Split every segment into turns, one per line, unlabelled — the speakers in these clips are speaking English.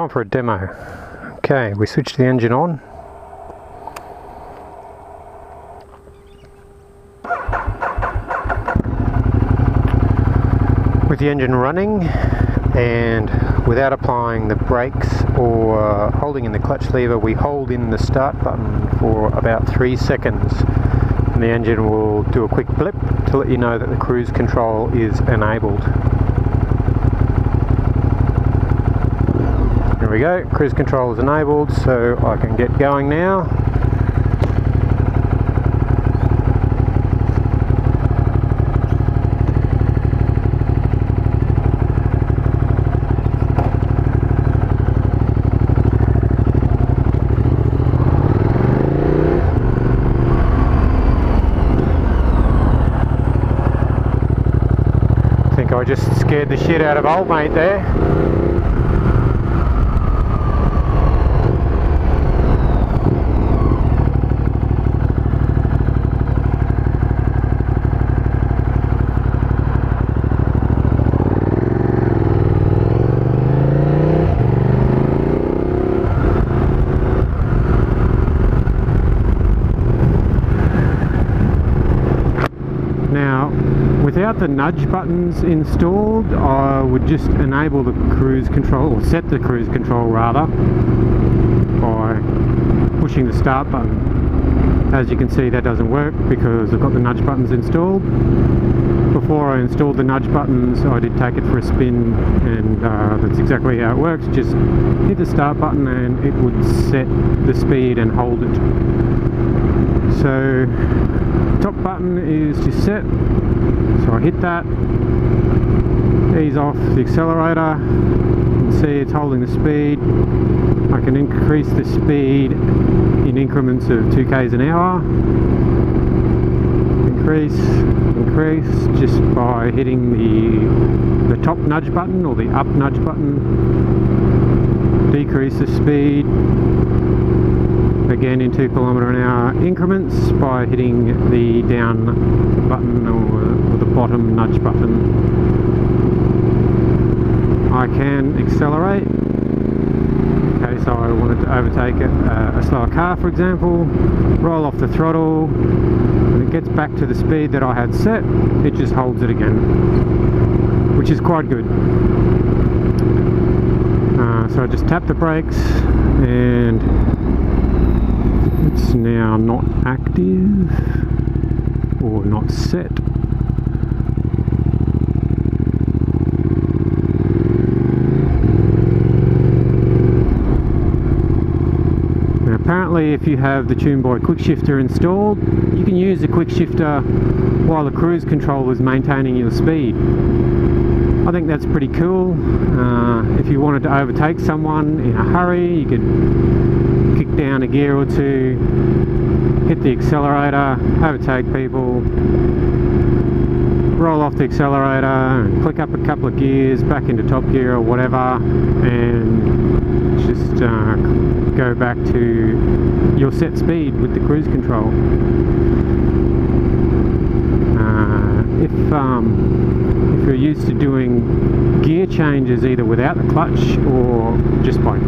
Time for a demo. Okay, we switch the engine on. With the engine running and without applying the brakes or holding in the clutch lever, we hold in the start button for about 3 seconds and the engine will do a quick blip to let you know that the cruise control is enabled. There we go, cruise control is enabled, so I can get going now. I think I just scared the shit out of old mate there. Now, without the nudge buttons installed, I would just enable the cruise control, or set the cruise control rather, by pushing the start button. As you can see, that doesn't work because I've got the nudge buttons installed. Before I installed the nudge buttons, I did take it for a spin, and that's exactly how it works. Just hit the start button and it would set the speed and hold it. So, top button is to set, so I hit that, ease off the accelerator, you can see it's holding the speed. I can increase the speed in increments of 2 k's an hour, increase, just by hitting the top nudge button or the up nudge button, decrease the speed, again in 2 km/h increments by hitting the down button or the bottom nudge button. I can accelerate. Okay, so I wanted to overtake a slower car, for example, roll off the throttle. When it gets back to the speed that I had set, it just holds it again, which is quite good. So I just tap the brakes and it's now not active or not set. Now apparently if you have the TuneBoy quick shifter installed, you can use the quick shifter while the cruise control is maintaining your speed. I think that's pretty cool. If you wanted to overtake someone in a hurry, you could kick down a gear or two, hit the accelerator, overtake people, roll off the accelerator and click up a couple of gears back into top gear or whatever, and just go back to your set speed with the cruise control. If you're used to doing gear changes either without the clutch or just by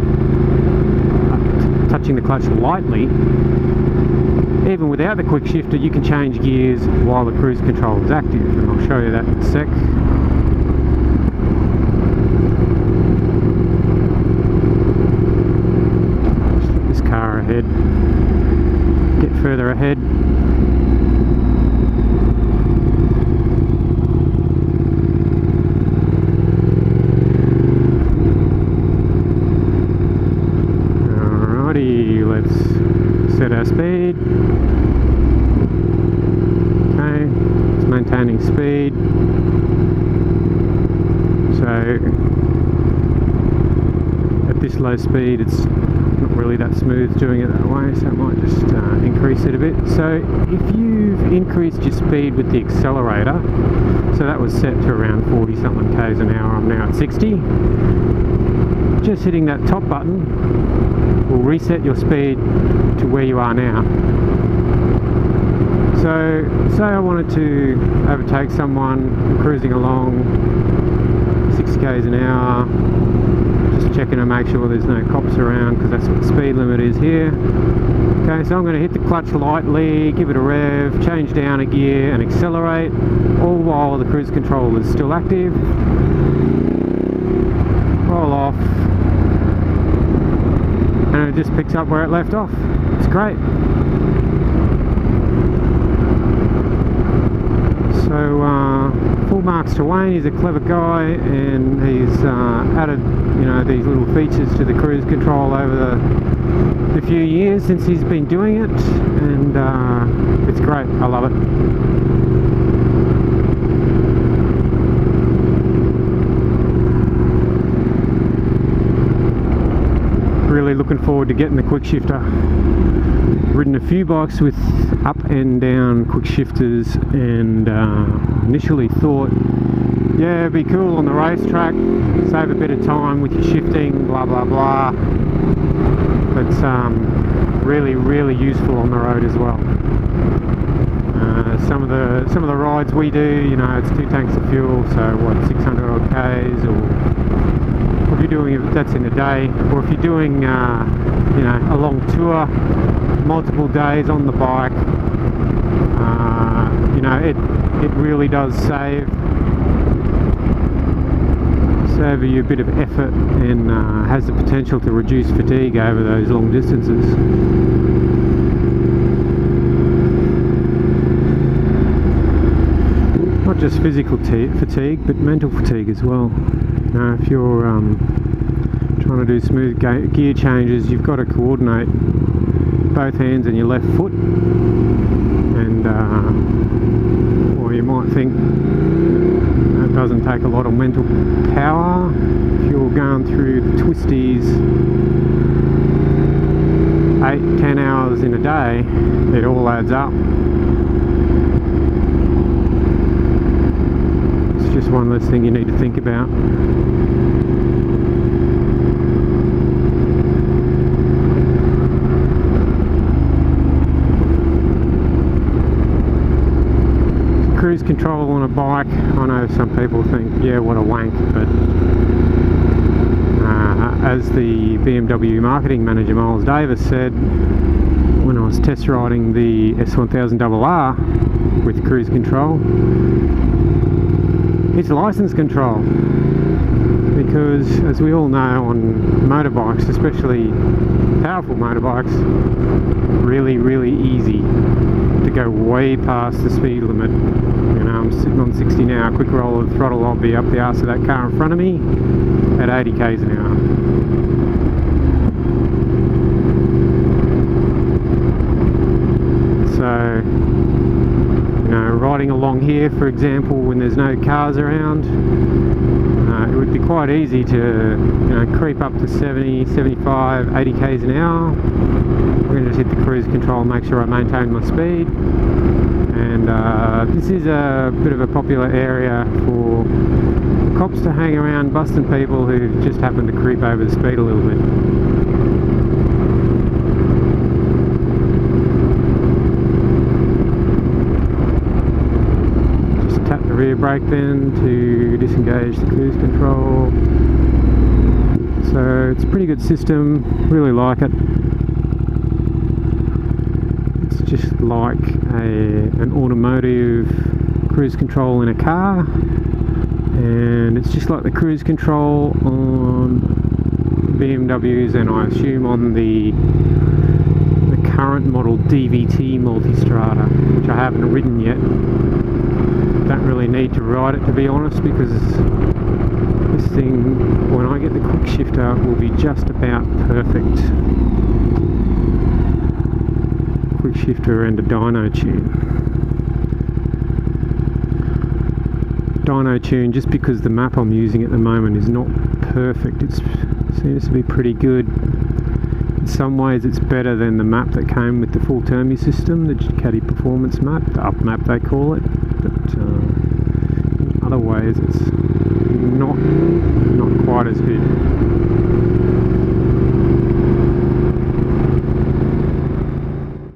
touching the clutch lightly, even without the quick shifter you can change gears while the cruise control is active, and I'll show you that in a sec. Just let this car ahead, get further ahead. Let's set our speed. Okay, it's maintaining speed. So at this low speed it's not really that smooth doing it that way, so I might just increase it a bit. So if you've increased your speed with the accelerator, so that was set to around 40 something k's an hour, I'm now at 60. Just hitting that top button will reset your speed to where you are now. So say I wanted to overtake someone cruising along 6 k's an hour, just checking to make sure there's no cops around, because that's what the speed limit is here. Okay, so I'm going to hit the clutch lightly, give it a rev, change down a gear and accelerate, all while the cruise control is still active. Roll off, and it just picks up where it left off. It's great. So full marks to Wayne. He's a clever guy, and he's added, you know, these little features to the cruise control over the few years since he's been doing it, and it's great. I love it. Really looking forward to getting the quick shifter. Ridden a few bikes with up and down quick shifters, and initially thought, yeah, it'd be cool on the racetrack, save a bit of time with your shifting, blah blah blah. But it's really useful on the road as well. Some of the rides we do, you know, it's 2 tanks of fuel, so what, 600 odd k's, or if you're doing, if that's in a day, or if you're doing you know, a long tour, multiple days on the bike, you know, it really does save you a bit of effort, and has the potential to reduce fatigue over those long distances. Not just physical fatigue, but mental fatigue as well. You know, if you're trying to do smooth gear changes, you've got to coordinate both hands and your left foot, and or you might think that doesn't take a lot of mental power. If you're going through the twisties 8-10 hours in a day, it all adds up. It's just one less thing you need to think about. Cruise control on a bike, I know some people think, yeah, what a wank, but as the BMW marketing manager Miles Davis said when I was test riding the S1000RR with cruise control, it's license control, because as we all know, on motorbikes, especially powerful motorbikes, really easy to go way past the speed limit. You know, I'm sitting on 60 now, quick roll of the throttle, I'll be up the arse of that car in front of me at 80 k's an hour. So, you know, riding along here, for example, when there's no cars around, it would be quite easy to, you know, creep up to 70, 75, 80 k's an hour. I'm going to just hit the cruise control and make sure I maintain my speed. And this is a bit of a popular area for cops to hang around busting people who just happen to creep over the speed a little bit. Just tap the rear brake then to disengage the cruise control. So it's a pretty good system, really like it. It's just like an automotive cruise control in a car, and it's just like the cruise control on BMWs, and I assume on the current model DVT Multistrada, which I haven't ridden yet. Don't really need to ride it, to be honest, because this thing, when I get the quick shifter, will be just about perfect. Quick shifter and a dyno tune. Dyno tune, just because the map I'm using at the moment is not perfect, it seems to be pretty good. In some ways it's better than the map that came with the full Termi system, the Ducati performance map, the up map they call it, but in other ways it's not quite as good.